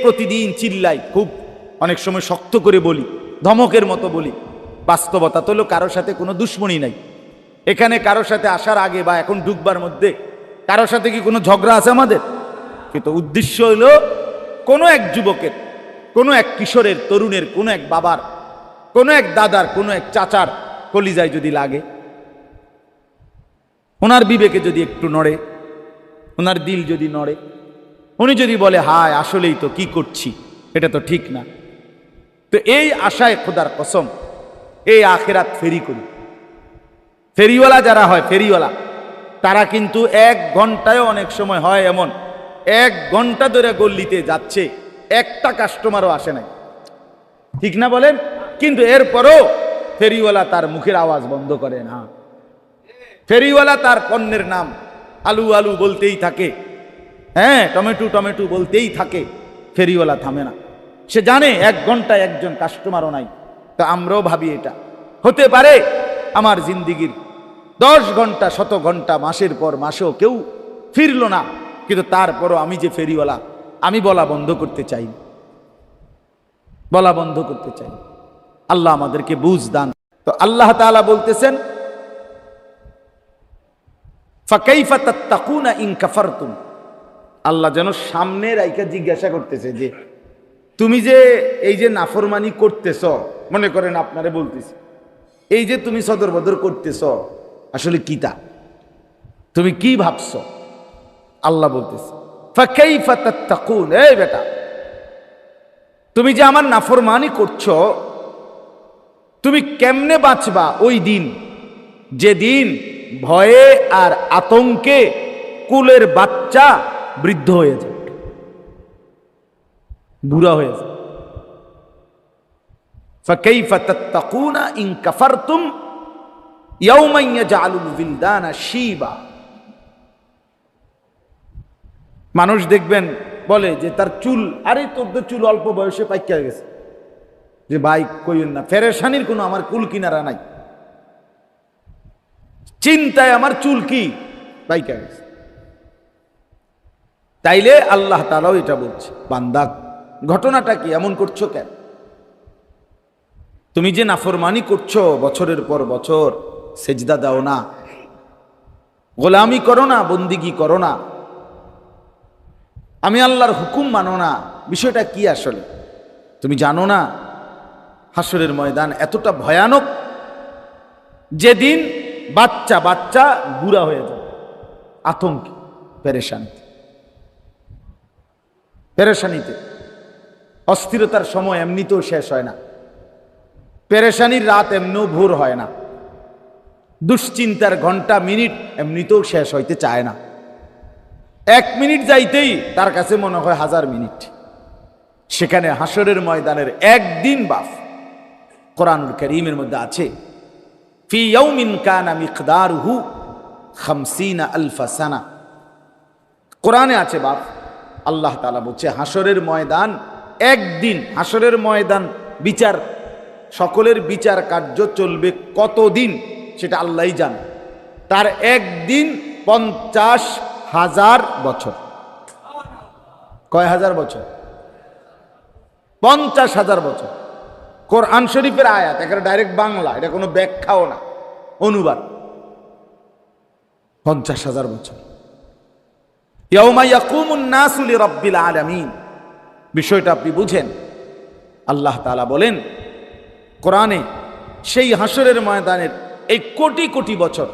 প্রতিদিন চিল্লাই, খুব অনেক সময় শক্ত করে বলি, ধমকের মতো বলি। বাস্তবতা তো হলো কারোর সাথে কোনো দুশ্মনী নাই। এখানে কারোর সাথে আসার আগে বা এখন ঢুকবার মধ্যে কারোর সাথে কি কোনো ঝগড়া আছে আমাদের? কিন্তু উদ্দেশ্য হলো কোনো এক যুবকের, কোনো এক কিশোরের, তরুণের, কোনো এক বাবার, কোনো এক দাদার, কোনো এক চাচার কলিজায় যদি লাগে, ওনার বিবেকে যদি একটু নড়ে, ওনার দিল যদি নড়ে, উনি যদি বলে হায় আসলেই তো কি করছি, এটা তো ঠিক না, তো এই আশায় খোদার কসম এই আখিরাত ফেরি করি। ফেরিওয়ালা যারা হয়, ফেরিওয়ালা, তারা কিন্তু 1 ঘন্টায় অনেক সময় হয় এমন 1 ঘন্টা ধরে গল্লিতে যাচ্ছে, একটা কাস্টমারও আসে নাই, ঠিক না বলেন? কিন্তু এরপরও ফেরিওয়ালা তার মুখের আওয়াজ বন্ধ করে না। ফেরিওয়ালা তার পণ্যের নাম আলু আলু বলতেই থাকে, হ্যাঁ টমেটো টমেটো বলতেই থাকে, ফেরিওয়ালা থামে না। সে জানে 1 ঘন্টায় একজন কাস্টমারও নাই। তো আমরাও ভাবি এটা হতে পারে আমার জিন্দিগির 10 ঘন্টা, 100 ঘন্টা, মাসের পর মাসেও কেউ ফিরল না, কিন্তু তারপরও আমি যে ফেরিওয়ালা, আমি বলা বন্ধ করতে চাই, বলা বন্ধ করতে চাই। আল্লাহ আমাদেরকে বুঝ দান। তো আল্লাহ তাআলা বলতেছেন ফাকাইফা তাত্তাকুনা ইন কাফারতুম। আল্লাহ যেন সামনে রাইখা জিজ্ঞাসা করতেছে যে তুমি যে এই যে নাফরমানি করতেছ, মনে করেন আপনারে বলতেছি, এই যে তুমি সদর বদর করতেছ আসলে কিতা, তুমি কি ভাবছ? আল্লাহ বলতেছে ফাকাইফা তাত্তাকুন, এই বেটা তুমি যে আমার নাফরমানি করছো, তুমি কেমনে বাঁচবা ওই দিন যেদিন ভয়ে আর আতঙ্কে কুলের বাচ্চা বৃদ্ধ হয়ে যায়, বুড়া হয়ে যায়। ফাকাইফা তাত্তাকুনা ইন কাফারতুম ইয়াওমান ইয়াজআলুল বিলদানা শিবা। মানুষ দেখবেন বলে যে তার চুল, আরে তোর তো চুল অল্প বয়সে পাইকা গেছে, যে ভাই কইেন না, ফেরেশানির কোনো আমার কুল কিনারা নাই, চিন্তায় আমার চুল কি পাইকা গেছে। তাইলে আল্লাহ তাআলাও এটা বলছে, বান্দা ঘটনাটা কি, এমন করছো কেন? তুমি যে নাফরমানি করছো, বছরের পর বছর সেজদা দাও না, গোলামি করো না, বন্দিগি করো না, আমি আল্লাহর হুকুম মানো না, বিষয়টা কি আসলে? তুমি জানো না হাসরের ময়দান এতটা ভয়ানক, যেদিন বাচ্চা বাচ্চা বুড়া হয়ে যায়, আতঙ্কে, পেরেশানিতে, পেরেশানিতে, অস্থিরতার সময় এমনিতেও শেষ হয় না, পেরেশানির রাত এমনিও ভোর হয় না, দুশ্চিন্তার ঘন্টা মিনিট এমনিতেও শেষ হইতে চায় না। 1 মিনিট যাইতেই তার কাছে মনে হয় 1000 মিনিট। সেখানে হাসরের ময়দানের একদিন বাফ, কোরআনুল কারীমের মধ্যে আছে ফি ইয়াউমিন কানা মিকদারুহু 50 আলফ সানা। কোরআনে আছে বাপ, আল্লাহ তাআলা বলছে হাসরের ময়দান একদিন, হাসরের ময়দান বিচার, সকলের বিচার কার্য চলবে কতদিন সেটা আল্লাহই জানে। তার একদিন 50,000 বছর। কয় হাজার বছর? 50,000 বছর। কোরআন শরীফের আয়াত, এখানে ডাইরেক্ট বাংলা, এটা কোনো ব্যাখ্যাও না, অনুবাদ। 50,000 বছর। ইয়াউমা ইয়াকুমুন নাসু লিরাব্বিল আলামিন। বিষয়টা আপনি বুঝেন। আল্লাহ তাআলা বলেন কোরআনে, সেই হাসরের ময়দানের এই কোটি কোটি বছর,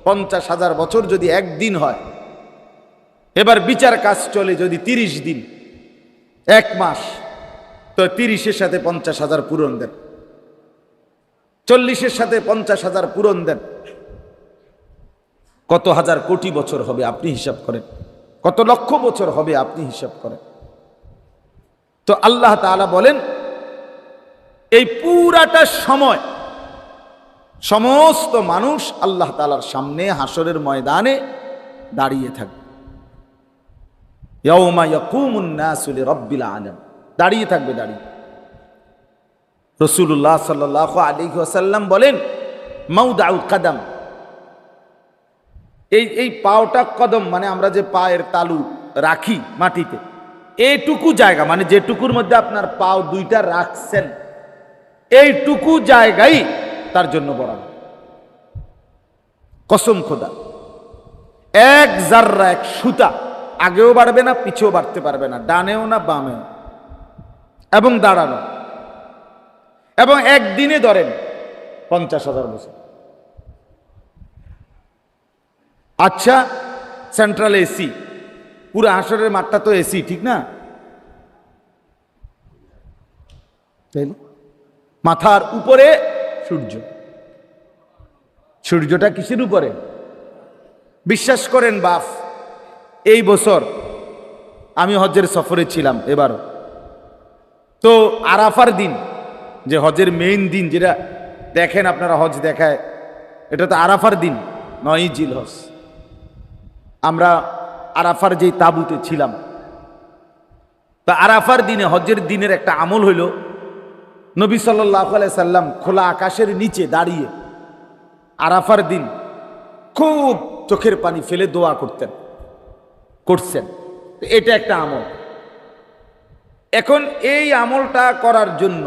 50,000 বছর যদি একদিন হয়, এবার বিচার কাজ চলে যদি 30 দিন, 1 মাস, তো 30-এর সাথে 50,000 পূরণ দেন, 40-এর সাথে 50,000 পূরণ দেন, কত হাজার কোটি বছর হবে আপনি হিসাব করেন, কত লক্ষ বছর হবে আপনি হিসাব করেন। তো আল্লাহ তাআলা বলেন এই পুরাটা সময় সমস্ত মানুষ আল্লাহ তাআলার সামনে হাসরের ময়দানে দাঁড়িয়ে থাকবে। ইয়াউমা ইয়াকুমুন নাসু লিরাব্বিল আলামিন, দাঁড়িয়ে থাকবে, দাঁড়িয়ে। রাসূলুল্লাহ সাল্লাল্লাহু আলাইহি ওয়াসাল্লাম বলেন মাউদাউল কদম, এই পাওটা কদম মানে আমরা যে পায়ের তালু রাখি মাটিতে, এইটুকু জায়গা মানে যেটুকুর মধ্যে আপনার পাও দুইটা রাখছেন, এইটুকু জায়গাই তার জন্য বরাবর। কসম খোদা, এক জাররা, এক সুতা আগেও বাড়বে না, পিছেও বাড়তে পারবে না, ডানেও না বামেও, এবং দাঁড়ানো, এবং একদিনে ধরেন 50,000 বছর। আচ্ছা, সেন্ট্রাল এসি, পুরো হাসরের মাঠটা তো এসি, ঠিক না? মাথার উপরে সূর্য, সূর্যটা কিসের উপরে? বিশ্বাস করেন বাপ, এই বছর আমি হজের সফরে ছিলাম এবারও। তো আরাফার দিন, যে হজের মেইন দিন, যেটা দেখেন আপনারা হজ দেখায়, এটা তো আরাফার দিন, 9ই জিলহজ। আমরা আরাফার যেই তাঁবুতে ছিলাম, তা আরাফার দিনে, হজের দিনের একটা আমল হইল, নবী সাল্লাল্লাহু আলাইহি সাল্লাম খোলা আকাশের নিচে দাঁড়িয়ে আরাফার দিন খুব চোখের পানি ফেলে দোয়া করছেন। এটা একটা আমল। এখন এই আমলটা করার জন্য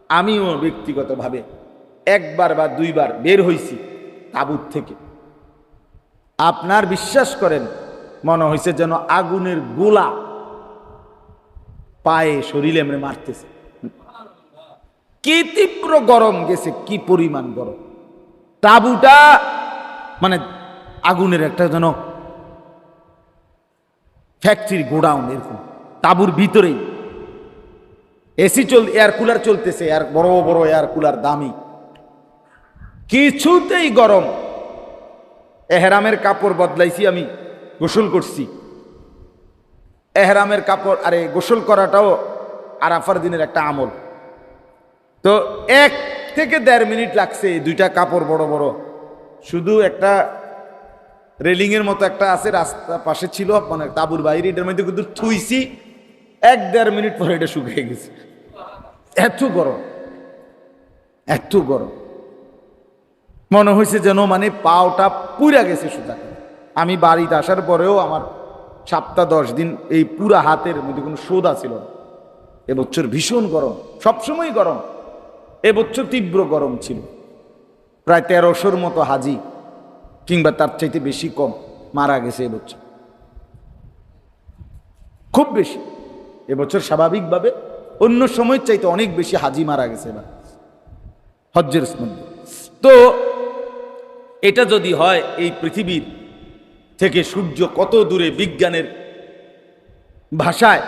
আমিও ব্যক্তিগতভাবে একবার বা দুইবার বের হইছি তাঁবুত থেকে। আপনার বিশ্বাস করেন, মনে হয়েছে যেন আগুনের গোলা পায়ে শরীরে এমনি মারতেছে। কি তীব্র গরম গেছে, কি পরিমাণ গরম! তাঁবুটা মানে আগুনের একটা যেন ফ্যাক্টরি, গোডাউন, এরকম তাঁবুর ভিতরেই এসি এয়ার কুলার চলতেছে, আর বড় বড় এয়ার কুলার, দামি, কিছুতেই গরম। এহরামের কাপড় বদলাইছি, আমি গোসল করছি। এহরামের কাপড়, আরে গোসল করাটাও আরাফার দিনের একটা আমল। তো 1 থেকে 1.5 মিনিট লাগছে, দুইটা কাপড় বড় বড়, শুধু একটা রেলিংয়ের মতো একটা আছে, রাস্তা পাশে ছিল, মানে তাঁবুর বাইরে, এটার মধ্যে কিন্তু থুইছি, 1-1.5 মিনিট পরে এটা শুকিয়ে গেছে। এত গরম, এত গরম, মনে হয়েছে যেন মানে পাওটা পুড়া গেছে সুতা। আমি বাড়িতে আসার পরেও আমার 7-10 দিন এই পুরা হাতের মধ্যে কোনো সোদা ছিল না। এবছর ভীষণ গরম, সবসময় গরম, এবছর তীব্র গরম ছিল। প্রায় 1300-র মতো হাজি কিংবা তার চাইতে বেশি কম মারা গেছে এবছর, খুব বেশি। এবছর স্বাভাবিকভাবে অন্য সময়ের চাইতে অনেক বেশি হাজি মারা গেছে এবার হজ্জের মধ্যে। তো এটা যদি হয়, এই পৃথিবীর থেকে সূর্য কত দূরে, বিজ্ঞানের ভাষায়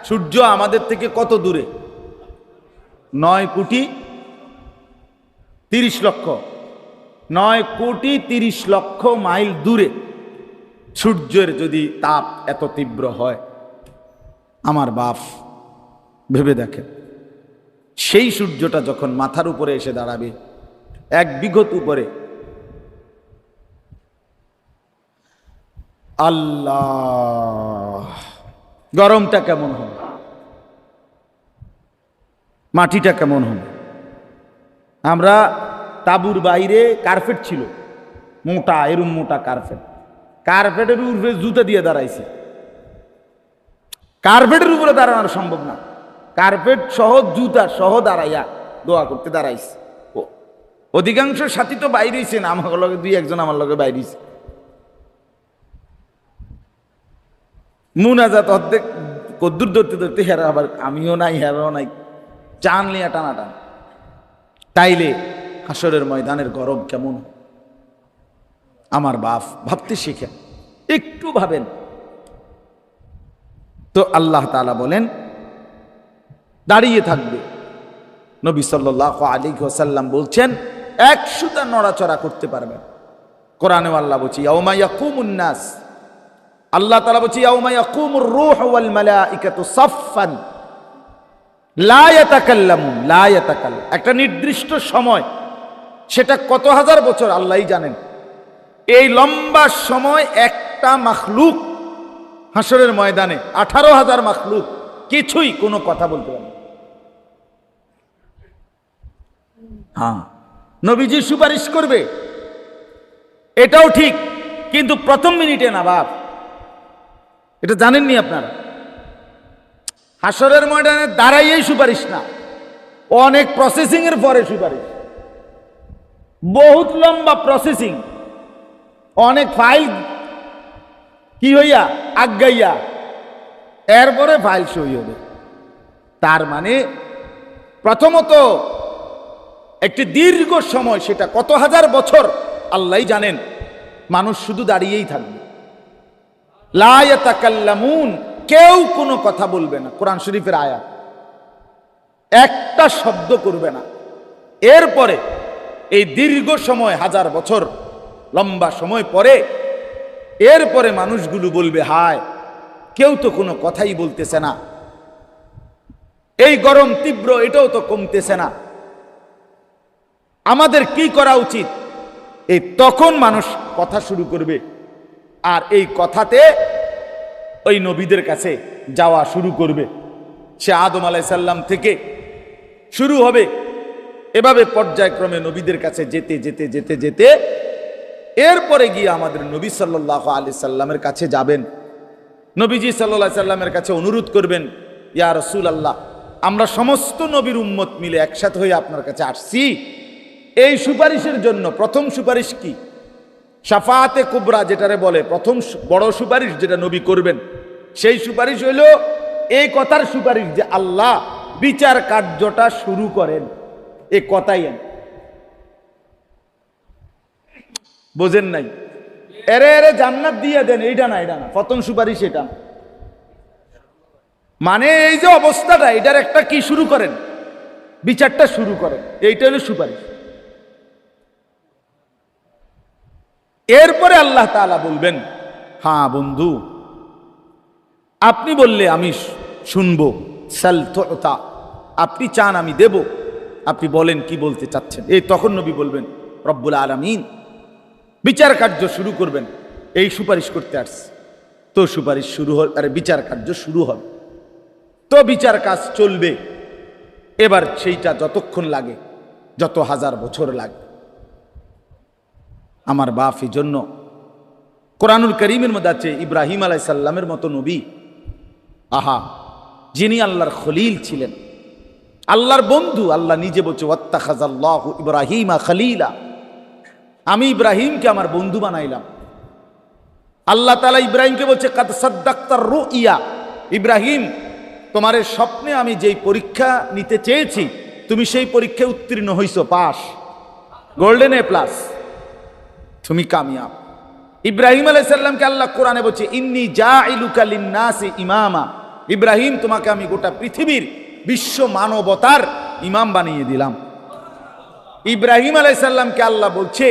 সূর্য আমাদের থেকে কত দূরে? 9,30,00,000 মাইল দূরে। সূর্যের যদি তাপ এত তীব্র হয়, আমার বাপ ভেবে দেখেন, সেই সূর্যটা যখন মাথার উপরে এসে দাঁড়াবে, 1 বিঘত উপরে, আল্লাহ, গরমটা কেমন হবে, মাটিটা কেমন হবে। আমরা তাঁবুর বাইরে কার্পেট ছিল, মোটা, এরম মোটা কার্পেট, কার্পেটের উপরে জুতা দিয়ে দাঁড়াইছি। কার্পেটের উপরে দাঁড়ানো সম্ভব না, কার্পেট সহ জুতা সহ দাঁড়াইয়া দোয়া করতে দাঁড়াইছি। অধিকাংশ সাথী তো বাইরেছেন, আমার লগে 2-1 আমার লগে বাইরেছে। মুনাজাত অর্ধেক কদ্দুর ধরতে ধরতে হেরা, আবার আমিও নাই, হেরাও নাই, চান লিয়া টানাটান। তাইলে হাসরের ময়দানের গরম কেমন? আমার বাপ ভাবতে শিখেন, একটু ভাবেন তো। আল্লাহ তাআলা বলেন দাঁড়িয়ে থাকবে। নবী সাল্লাল্লাহু আলাইহি ওয়াসাল্লাম বলছেন 100টা নড়াচড়া করতে পারবেন। কোরআনে আল্লাহ বলছে ইয়াউমা ইয়াকুমুন নাস, আল্লাহ তাআলা বলছে ইয়াউমা ইয়াকুমুর রূহু ওয়াল মালাইকাতু সাফফান লা ইয়াতাকাল্লামুন, লা ইয়াতাকাল্লাম, একটা নির্দিষ্ট সময়, সেটা কত হাজার বছর আল্লাহই জানেন। এই লম্বা সময় একটা মাখলুক হাসরের ময়দানে, 18,000 মাখলুক কিছুই কোনো কথা বলতে পারে না। হ্যাঁ, নবীজি সুপারিশ করবে, এটাও ঠিক, কিন্তু প্রথম মিনিটে না বাপ, এটা জানেননি আপনারা। হাসরের ময়দানে দাঁড়াইয়েই সুপারিশ না, অনেক প্রসেসিং এর পরে সুপারিশ, বহুত লম্বা প্রসেসিং, অনেক ফাইল কি হইয়া আগাইয়া এরপরে ফাইল সই হবে। তার মানে প্রথমত একটি দীর্ঘ সময়, সেটা কত হাজার বছর আল্লাহই জানেন, মানুষ শুধু দাঁড়িয়েই থাকবে। লা ইয়াতাকাল্লামুন, কেউ কোনো কথা বলবে না, কোরআন শরীফের আয়াত, একটা শব্দ করবে না। এরপরে এই দীর্ঘ সময়, হাজার বছর লম্বা সময় পরে এরপরে মানুষগুলো বলবে, হায় কেউ তো কোনো কথাই বলতেছে না, এই গরম তীব্র এটাও তো কমতেছে না, আমাদের কি করা উচিত? এই তখন মানুষ কথা শুরু করবে, আর এই কথাতে ওই নবীদের কাছে যাওয়া শুরু করবে। সে আদম আলাইহিস সালাম থেকে শুরু হবে, এভাবে পর্যায়ক্রমে নবীদের কাছে যেতে যেতে যেতে যেতে এরপরে গিয়ে আমাদের নবী সাল্লাল্লাহু আলাইহি সাল্লামের কাছে যাবেন। নবীজি সাল্লাল্লাহু আলাইহি সাল্লামের কাছে অনুরোধ করবেন, ইয়া রাসূলুল্লাহ, আমরা সমস্ত নবীর উম্মত মিলে একসাথে হয়ে আপনার কাছে আসছি এই সুপারিশের জন্য। প্রথম সুপারিশ কি? শাফাআতে কুবরা যেটারে বলে, প্রথম বড় সুপারিশ যেটা নবী করবেন, সেই সুপারিশ হইল এই কথার সুপারিশ যে আল্লাহ বিচার কার্যটা শুরু করেন। এ কথাই বোঝেন নাই? এরে এরে জান্নাত দিয়ে দেন, এইটা না, এটা না, প্রথম সুপারিশ এটা না। মানে এই যে অবস্থাটা, এটার একটা কি শুরু করেন, বিচারটা শুরু করেন, এইটা হলো সুপারিশ। এরপরে আল্লাহ তাআলা বলবেন, হ্যাঁ বন্ধু, আপনি বললে আমি শুনবো, সাল তুতা, আপনি চান আমি দেব, আপনি বলেন কি বলতে চাচ্ছেন। এই তখন নবী বলবেন, রব্বুল আলামিন, বিচার কার্য শুরু করবেন, এই সুপারিশ করতে আসছে। তো সুপারিশ শুরু হবে, আরে বিচার কার্য শুরু হবে, তো বিচার কাজ চলবে। এবার সেইটা যতক্ষণ লাগে, যত হাজার বছর লাগে। আমার বাপ, এই জন্য কোরআনুল কারীমের মধ্যে আছে ইব্রাহিম আলাইহিস সালামের মতো নবী, আহা, যিনি আল্লাহর খলিল ছিলেন, আল্লাহর বন্ধু। আল্লাহ নিজে বলছে, ওয়াত্তাখাযাল্লাহু ইব্রাহিমা খলিলা, আমি ইব্রাহিমকে আমার বন্ধু বানাইলাম। আল্লাহ তাআলা ইব্রাহিমকে বলছে, কাদ সাদ্দাক্তার রুইয়া, ইব্রাহিম তোমার স্বপ্নে আমি যেই পরীক্ষা নিতে চেয়েছি, তুমি সেই পরীক্ষায় উত্তীর্ণ হইছো, পাস, গোল্ডেন এ প্লাস, তুমি কামিয়াব। ইব্রাহিম আলাইহিস সালামকে আল্লাহ কোরআনে বলছে, ইন্নী জাইলুকা লিন-নাসি ইমামা, ইব্রাহিম তোমাকে আমি গোটা পৃথিবীর বিশ্ব মানবতার ইমাম বানিয়ে দিলাম। ইব্রাহিম আলাইহিস সালামকে আল্লাহ বলছে,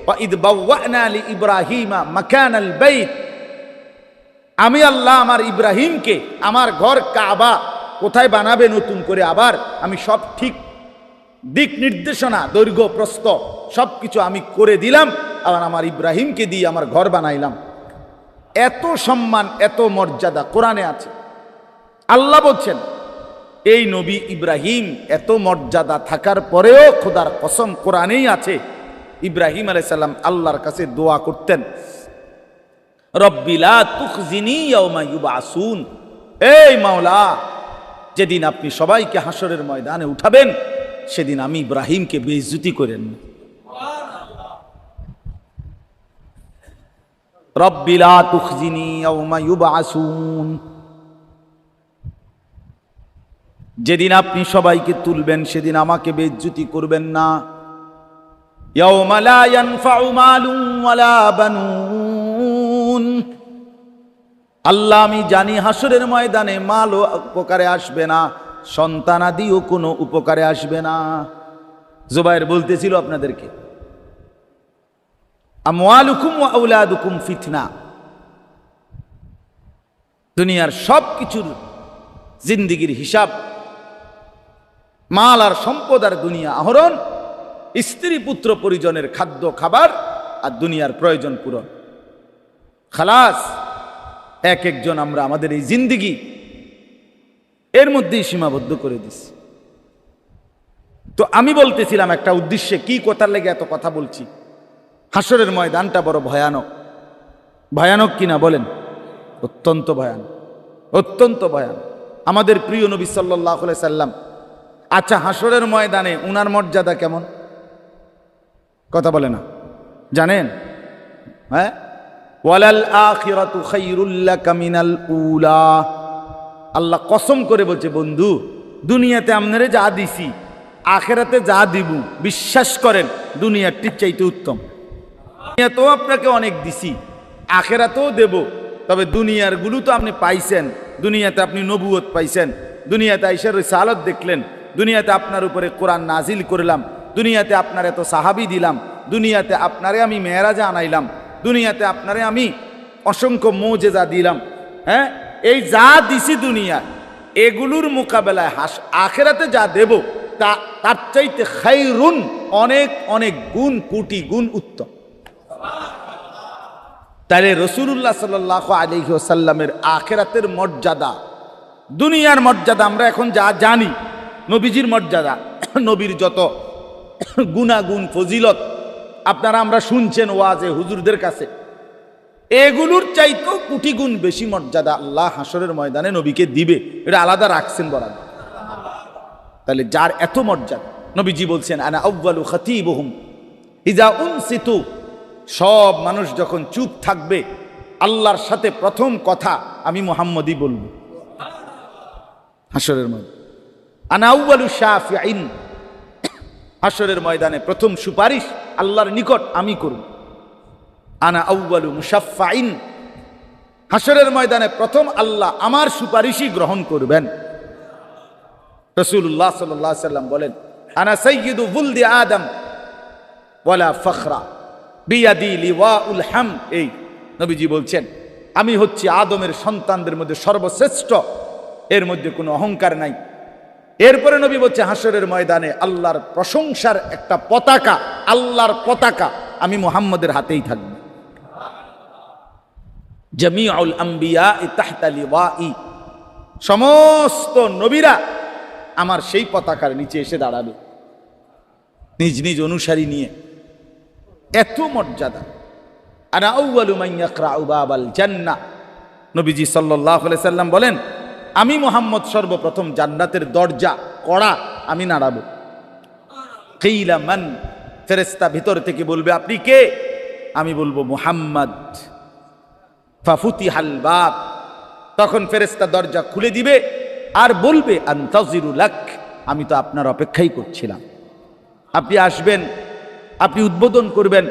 ওয়াইদ বাওয়ানা লি ইব্রাহিমা মাকানাল বাইত, আমি আল্লাহ আমার ইব্রাহিমকে আমার ঘর কাবা কোথায় বানাবে নতুন করে, আবার আমি সব ঠিক দিক নির্দেশনা, দৈর্ঘ্য প্রস্থ সবকিছু আমি করে দিলাম, আবার আমার ইব্রাহিমকে দিয়ে আমার ঘর বানাইলাম। এত সম্মান, এত মর্যাদা কোরআনে আছে। আল্লাহ বলছেন, এই নবী ইব্রাহিম এত মর্যাদা থাকার পরেও খোদার কসম কোরআনেই আছে, ইব্রাহিম আলাইহিস সালাম আল্লাহর কাছে দোয়া করতেন, রব্বি লা তুখজিনি ইয়াওমা ইউবআসুন, এই মাওলা, যেদিন আপনি সবাইকে হাসরের ময়দানে উঠাবেন, সেদিন আমি ইব্রাহিমকে বেইজ্জতি করেন। রব্বি লা তুখজিনি ইয়াওমা ইউবআসুন, যেদিন আপনি সবাইকে তুলবেন সেদিন আমাকে বেইজ্জতি করবেন না। ইয়াওমা লা ইয়ানফাউ মালুন ওয়ালা বানুন, আল্লাহ আমি জানি হাসরের ময়দানে মালও উপকারে আসবে না, সন্তানাদিও কোনো উপকারে আসবে না। জুবাইর বলতেছিল আপনাদেরকে, আমওয়ালুকুম ওয়া আওলাদুকুম ফিতনা, দুনিয়ার সব কিছুর জিন্দিগির হিসাব, মাল আর সম্পদ আর দুনিয়া আহরণ, স্ত্রী পুত্র পরিজনের খাদ্য খাবার আর দুনিয়ার প্রয়োজন পূরণ, খালাস। এক একজন আমরা আমাদের এই জিন্দিগি এর মধ্যেই সীমাবদ্ধ করে দিছি। তো আমি বলতেছিলাম একটা উদ্দেশ্যে, কি কথার লেগে এত কথা বলছি, হাসরের ময়দানটা বড় ভয়ানক। ভয়ানক কিনা বলেন? অত্যন্ত ভয়ানক, অত্যন্ত ভয়ানক। আমাদের প্রিয় নবী সাল্লাল্লাহু আলাইহি সাল্লাম। আচ্ছা, হাসরের ময়দানে উনার মর্যাদা কেমন? কথা বলে না, জানেন? হ্যাঁ, ওয়ালাল আখিরাতু খায়রুল লাকা মিনাল উলা। আল্লাহ কসম করে বলছে, বন্ধু দুনিয়াতে আপনারে যা দিছি আখেরাতে যা দিব বিশ্বাস করেন দুনিয়ার চাইতে উত্তম। দুনিয়াতেও আপনাকে অনেক দিছি, আখেরাতেও দেব, তবে দুনিয়ার গুলো তো আপনি পাইছেন। দুনিয়াতে আপনি নবুয়ত পাইছেন, দুনিয়াতে আইসার রিসালাত দেখলেন, দুনিয়াতে আপনার উপরে কোরআন নাজিল করলাম, দুনিয়াতে আপনার এত সাহাবী দিলাম, দুনিয়াতে আপনারে আমি মেরাজে আনাইলাম, দুনিয়াতে আপনারে আমি অসংখ্য মুজিজা দিলাম। হ্যাঁ, এই যা দিছি দুনিয়া, এগুলোর মোকাবেলায় আখেরাতে যা দেব তার চাইতে খায়রুন, অনেক অনেক গুণ, কোটি গুণ উত্তম। তাহলে রাসূলুল্লাহ সাল্লাল্লাহু আলাইহি ওয়াসাল্লামের আখিরাতের মর্যাদা, দুনিয়ার মর্যাদা আমরা এখন যা জানি, নবীজির মর্যাদা, নবীর যত গুণাগুণ ফজিলত আপনারা আমরা শুনছেন ওয়াজে হুজুরদের কাছে, এগুলোর চাইতেও কোটি গুণ বেশি মর্যাদা আল্লাহ হাসরের ময়দানে নবীকে দিবে। এটা আলাদা রাখছেন বরাদ্দ। তাহলে যার এত মর্যাদা, নবীজি বলছেন আনা আউয়ালু খাতিবুহুম ইজা উনসিতু, সব মানুষ যখন চুপ থাকবে আল্লাহর সাথে প্রথম কথা আমি মুহাম্মদই বলবো হাসরের ময়দানে। আনা আউয়ালু শাফিঈন, হাসরের ময়দানে প্রথম সুপারিশ আল্লাহর নিকট আমি করব। আনা আউয়ালু মুশাফফাইন, হাসরের ময়দানে প্রথম আল্লাহ আমার সুপারিশই গ্রহণ করবেন। রাসূলুল্লাহ সাল্লাল্লাহু আলাইহি সাল্লাম বলেন আনা সাইয়্যিদু ওয়ালদি আদম ওয়ালা ফখরা বিয়াদি লিওয়াউল হামদ। এই নবীজি বলছেন আমি হচ্ছি আদমের সন্তানদের মধ্যে সর্বশ্রেষ্ঠ, এর মধ্যে কোনো অহংকার নাই। এরপরে নবী বলছে হাসরের ময়দানে আল্লাহর প্রশংসার একটা পতাকা, আল্লাহর পতাকা আমি মুহাম্মদের হাতেই থাকবে। জামিউল আম্বিয়া তাহতা লিওয়াই, সমস্ত নবীরা আমার সেই পতাকার নিচে এসে দাঁড়াবে নিজ নিজ অনুসারী নিয়ে। এত মর্যাদা। আনা আউয়ালু মান ইয়াকরাউ বাবাল জান্নাহ, নবীজি সাল্লাল্লাহু আলাইহি সাল্লাম বলেন আমি মুহাম্মদ সর্বপ্রথম জান্নাতের দরজা কড়া আমি নাড়াবো। কিলা মান, ফেরেশতা ভিতর থেকে বলবে আপনি কে? আমি বলবো মুহাম্মদ। ফাফুতিহাল বাব, তখন ফেরেশতা দরজা খুলে দিবে আর বলবে আনতাজিরু লাক, আমি তো আপনার অপেক্ষাই করছিলাম, আপনি আসবেন, আপনি উদ্বোধন করবেন,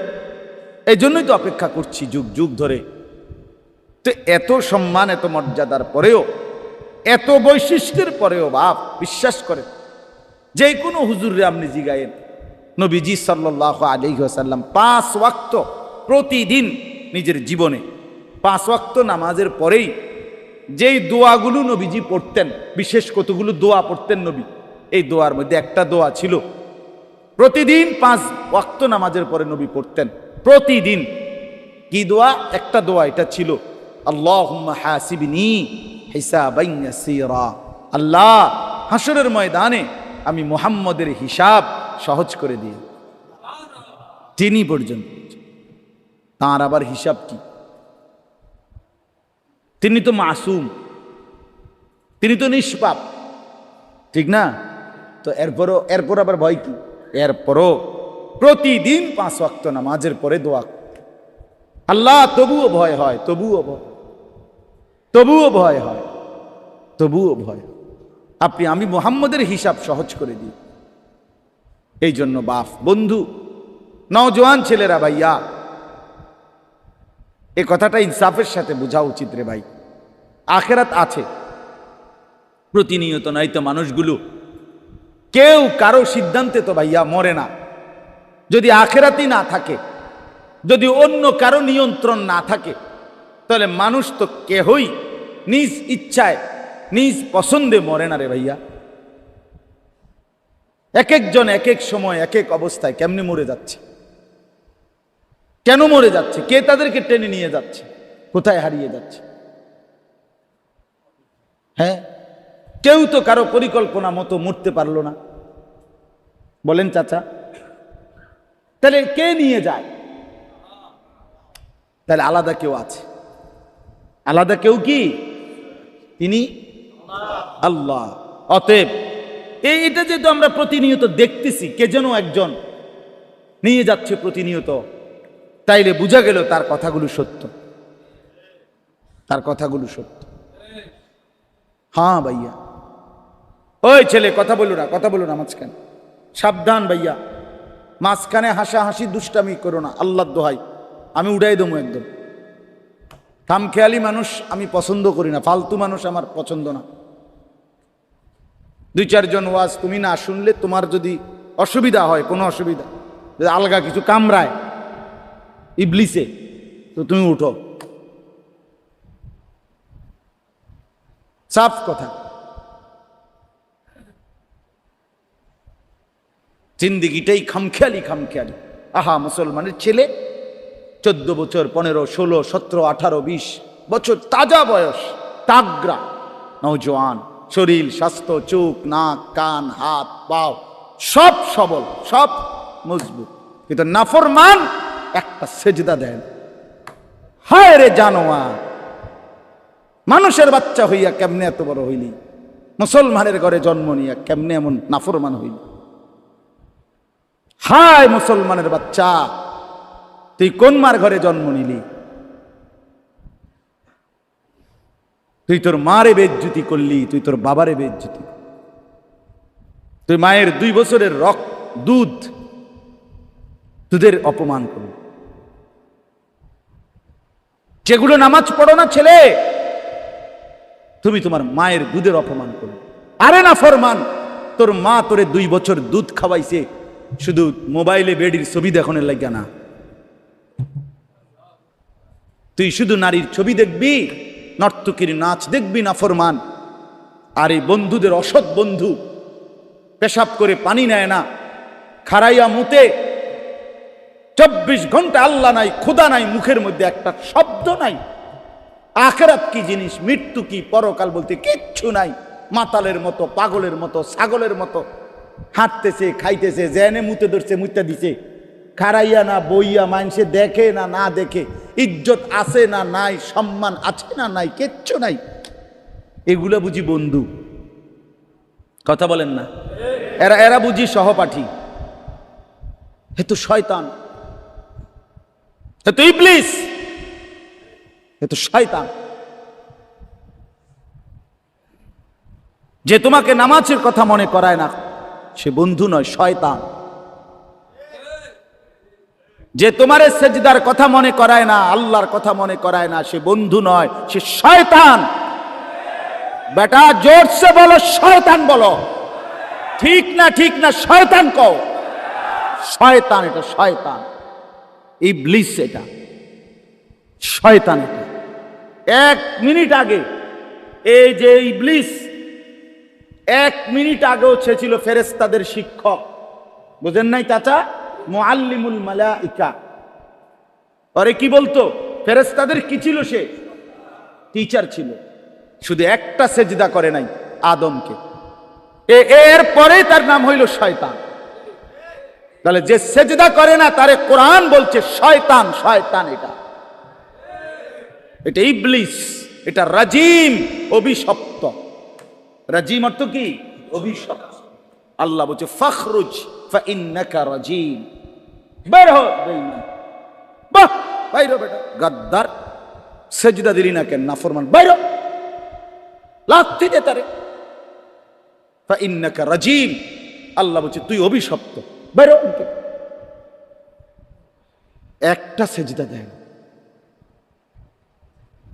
এই জন্যই তো অপেক্ষা করছি যুগ যুগ ধরে। তো এত সম্মান, এত মর্যাদার পরেও, এত বৈশিষ্ট্যের পরেও বাপ বিশ্বাস করেন যে কোনো হুজুরে আপনি জিগায়েন, নবীজি সাল্লাল্লাহু আলাইহি ওয়াসাল্লাম 5 ওয়াক্ত প্রতিদিন নিজের জীবনে 5 ওয়াক্ত নামাজের পরেই যেই দোয়াগুলো নবীজি পড়তেন, বিশেষ কতগুলো দোয়া পড়তেন নবী, এই দোয়ার মধ্যে একটা দোয়া ছিল প্রতিদিন 5 ওয়াক্ত নামাজের পরে নবী পড়তেন প্রতিদিন। কি দোয়া? একটা দোয়া এটা ছিল আল্লাহুম্মা হাসিবনি হিসাবান ইয়াসীরা, আল্লাহ হাসরের ময়দানে আমি মুহাম্মদের হিসাব সহজ করে দিয়ে। তিনি পর্যন্ত তার আবার হিসাব কি? তিনি তো মাসুম, তিনি তো নিষ্পাপ, ঠিক না? তো এরপর আবার ভয় কি? এরপরও প্রতিদিন 5 ওয়াক্ত নামাজের পরে দোয়া। আল্লাহ তবুও ভয় হয়, তবুও ভয় হয়, আপনি আমি মুহাম্মদের হিসাব সহজ করে দিই। এই জন্য বাপ, বন্ধু, নওজোয়ান ছেলেরা, ভাইয়া, এ কথাটা ইনসাফের সাথে বোঝা উচিত রে ভাই। আখেরাত আছে প্রতিনিয়ত, নাই তো মানুষগুলো কেউ কারো সিদ্ধান্তে তো ভাইয়া মরে না। যদি আখেরাতই না থাকে, যদি অন্য কারো নিয়ন্ত্রণ না থাকে, তাহলে মানুষ তো কেহই নিজ ইচ্ছায় নিজ পছন্দে মরে না রে ভাইয়া। এক একজন এক এক সময় এক এক অবস্থায় কেমনে মরে যাচ্ছে, কেন মরে যাচ্ছে, কে তাদেরকে টেনে নিয়ে যাচ্ছে, কোথায় হারিয়ে যাচ্ছে? হ্যাঁ, কেউ তো কারো পরিকল্পনা মতো মরতে পারলো না, বলেন চাচা? তাহলে কে নিয়ে যায়? তাহলে আলাদা কেউ আছে, আলাদা কেউ কি? তিনি আল্লাহ। অতএব এটা যেহেতু আমরা প্রতিনিয়ত দেখতেছি, কে যেন একজন নিয়ে যাচ্ছে প্রতিনিয়ত, তাইলে বোঝা গেল তার কথাগুলো সত্য, তার কথাগুলো সত্য। হ্যাঁ ভাইয়া, ওই ছেলে কথা বলো না, কথা বলো না মাঝখানে, সাবধান ভাইয়া, মাঝখানে হাসাহাসি দুষ্টামি করো না, আল্লাহর দোহাই, আমি উঠাই দেবো একদম। খামখেয়ালি মানুষ আমি পছন্দ করি না, ফালতু মানুষ আমার পছন্দ না। দুই চারজন ওয়াজ তুমি না শুনলে তোমার যদি অসুবিধা হয়, কোনো অসুবিধা যদি আলগা কিছু কামড়ায় ইবলিসে, তো তুমি উঠো, সাফ কথা। জিন্দিগিটাই খামখেয়ালি খামখেয়ালি। আহা, মুসলমানের ছেলে 14 বছর, 15, 16, 17, 18, 20 বছর, তাজা বয়স, তাগরা নওজোয়ান, শরীর স্বাস্থ্য, চোখ, নাক, কান, হাত, পাও সব সবল, সব মজবুত, কিন্তু নাফরমান একটা সেজদা দেন। হায় রে জানোয়ার, মানুষের বাচ্চা হইয়া কেমনে এত বড় হইলি, মুসলমানের ঘরে জন্ম নিয়া কেমনে এমন নাফরমান হইলি। হায় মুসলমানের বাচ্চা, তুই কোন মার ঘরে জন্ম নিলি? তুই তোর মারে বেজ্জুতি করলি, তুই তোর বাবারে বেজ্জুতি, তুই মায়ের 2 বছরের দুধের অপমান করলি। যেগুলো নামাজ পড়ো না ছেলে, তুমি তোমার মায়ের দুধের অপমান করলি। আরে না ফরমান, তোর মা তোরে 2 বছর দুধ খাওয়াইছে শুধু মোবাইলে বেডির ছবি দেখানোর লাগিয়া না। তুই শুধু নারীর ছবি দেখবি, নর্তকীর নাচ দেখবি না ফরমান। আর এই বন্ধুদের, অসৎ বন্ধু, পেশাব করে পানি নেয় না, খারাইয়া মুতে, 24 ঘন্টা আল্লাহ নাই, খোদা নাই, মুখের মধ্যে একটা শব্দ নাই। আখিরাত কি জিনিস, মৃত্যু কি, পরকাল বলতে কিচ্ছু নাই। মাতালের মতো, পাগলের মতো, ছাগলের মতো হাঁটতেছে, খাইতেছে, জেনে মুতে ধরছে, মুতে দিছে, খারাইয়া না বইয়া, মানুষে দেখে না না দেখে, ইজ্জত আছে না নাই, সম্মান আছে না নাই, কিচ্ছু নাই। এগুলা বুঝি বন্ধু? কথা বলেন না? এরা বুঝি সহপাঠী? হে তো শয়তান, হে তো ইবলিস, হে তো শয়তান। যে তোমাকে নামাজের কথা মনে করায় না, সে বন্ধু নয়, শয়তান। যে তোমার সেজদার কথা মনে করায় না, আল্লাহর কথা মনে করায় না, সে বন্ধু নয়, সে শয়তান। বেটা জোরসে বলো, শয়তান বলো। ঠিক না, ঠিক না, শয়তান কও। শয়তান, এটা শয়তান, ইবলিস, এটা শয়তান। এটা 1 মিনিট আগে এই যে ইবলিস, 1 মিনিট আগেও সে ছিল ফেরেশতাদের শিক্ষক। বুঝেন নাই চাচা? মুআল্লিমুল মালাইকা। আরে কি বলতো? ফেরেশতাদের কি ছিল? সে টিচার ছিল। শুধু একটা সেজদা করে নাই, আদমকে। এর পরে তার নাম হইল শয়তান। তাহলে যে সেজদা করে না তারে কোরআন বলছে শয়তান। শয়তান এটা ইবলিস, এটা রাজিম, অভিশপ্ত। রাজিম অর্থ কি? অভিশপ্ত। আল্লাহ বলছে ফখরুজ ফাইন্নাকা রাজিম, বের হো বেঈমান। বাহ, বাইরো বেটা গাদ্দার, সেজদা দিলি না কেন নাফরমান, বাইরো, লাথি দে তারে। ফাইন্নাকা রাজিম, আল্লাহ বলছে তুই অভিশপ্ত, বাইরো। একটা সেজদা দেন।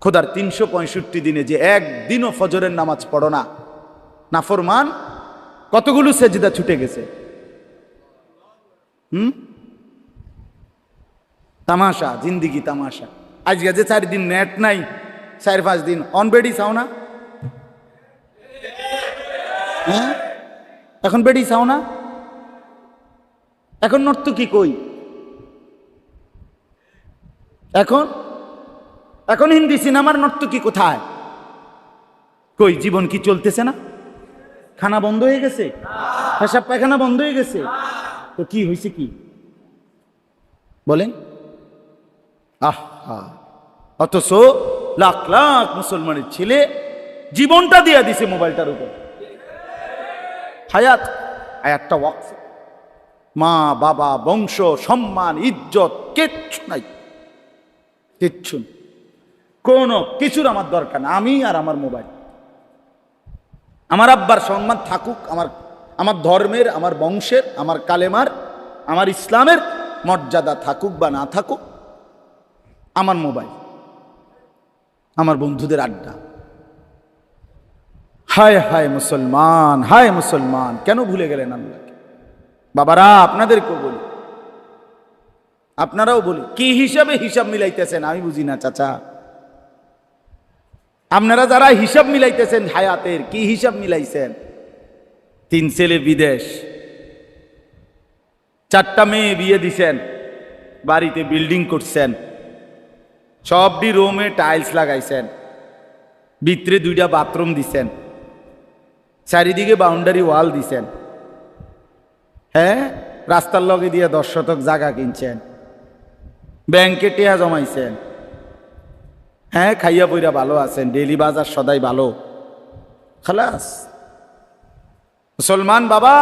খোদার 365 দিনে যে একদিনও ফজরের নামাজ পড়ো না, নাফরমান, কতগুলো সেজদা ছুটে গেছে। তামাশা, জিন্দিগি তামাশা। আজকে যে 4 দিন নেট নাই, 4-5 দিন অন বেডি চাও না? হ্যাঁ, এখন বেডি চাও না? এখন নর্তকী কই? এখন হিন্দি সিনেমার নর্তকী কোথায়? কই? জীবন কি চলতেছে না? খানা বন্ধ হয়ে গেছে? পেশাব পায়খানা বন্ধ হয়ে গেছে? তো কি হয়েছে? কি বলেন? আহা, অথচ লাখ লাখ মুসলমানের ছেলে জীবনটা দিয়ে দিছে মোবাইলটার উপর। হায়াত, হায়াতটা ওয়াকফ। মা বাবা, বংশ, সম্মান, ইজ্জত কিচ্ছু নাই, কিচ্ছু না। কোনো কিছুর আমার দরকার না। আমি আর আমার মোবাইল, আমার আব্বার সম্মান থাকুক, আমার ধর্মের, আমার বংশের, আমার কালেমার, আমার ইসলামের মর্যাদা থাকুক বা না থাকুক, আমার মোবাইল, আমার বন্ধুদের আড্ডা। হায় হায় মুসলমান, হায় মুসলমান, কেন ভুলে গেলেন আল্লাহকে? বাবারা, আপনাদেরকেও বলি, আপনারাও বলি, কি হিসাবে হিসাব মিলাইতেছেন আমি বুঝি না চাচা। আপনারা যারা হিসাব মিলাইতেছেন হায়াতের, কি হিসাব মিলাইছেন? 3 ছেলে বিদেশ, 4টা মেয়ে বিয়ে দিছেন, বাড়িতে বিল্ডিং করছেন, সবটি রুমে টাইলস লাগাইছেন, ভিতরে 2টা বাথরুম দিছেন, চারিদিকে বাউন্ডারি ওয়াল দিছেন, হ্যাঁ, রাস্তার লগে দিয়ে 10 শতক জায়গা কিনছেন, ব্যাংকে টেয়া জমাইছেন, হ্যাঁ, খাইয়া পইরা ভালো আছেন, ডেইলি বাজার সদাই ভালো, খালাস। মুসলমান বাবা,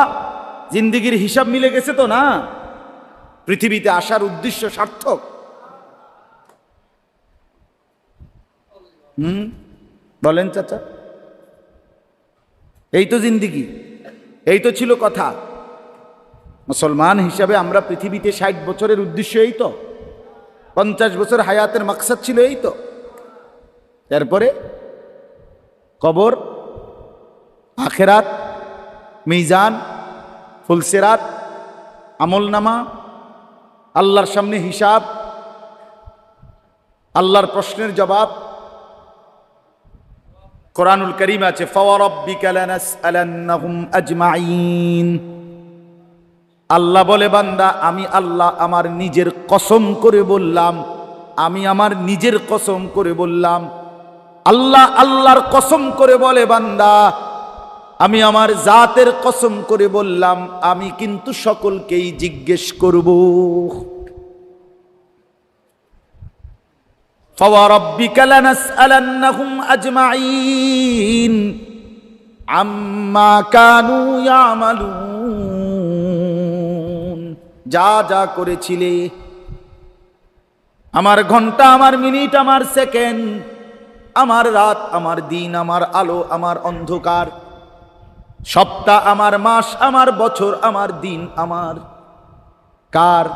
জিন্দিগির হিসাব মিলে গেছে তো না? পৃথিবীতে আসার উদ্দেশ্য সার্থক? বলেন চাচা, এই তো জিন্দিগি, এই তো ছিল কথা। মুসলমান হিসাবে আমরা পৃথিবীতে 60 বছরের উদ্দেশ্য এই তো, 50 বছর হায়াতের মাকসাদ ছিল এই তো। এরপরে কবর, আখেরাত, মিজান, ফুলসিরাত, আমলনামা, আল্লাহর সামনে হিসাব, আল্লাহর প্রশ্নের জবাব। কোরআনুল কারীম আছে, ফাওয়ারাব্বিকা লানাসআলান্নাহুম আজমাইন। আল্লাহ বলে, বান্দা, আমি আল্লাহ আমার নিজের কসম করে বললাম, আমি আমার নিজের কসম করে বললাম। আল্লাহ আল্লাহর কসম করে বলে, বান্দা, আমি আমার জাতের কসম করে বললাম, আমি কিন্তু সকলকেই জিজ্ঞেস করব। ফাওয়ারাব্বিকা লানাসআলান্নাহুম আজমাইন আম্মা কানু ইয়ামালুন। যা যা করেছিলে, আমার ঘন্টা, আমার মিনিট, আমার সেকেন্ড, আমার রাত, আমার দিন, আমার আলো, আমার অন্ধকার, সপ্তাহ, আমার মাস, আমার বছর, আমার দিন, আমার কার?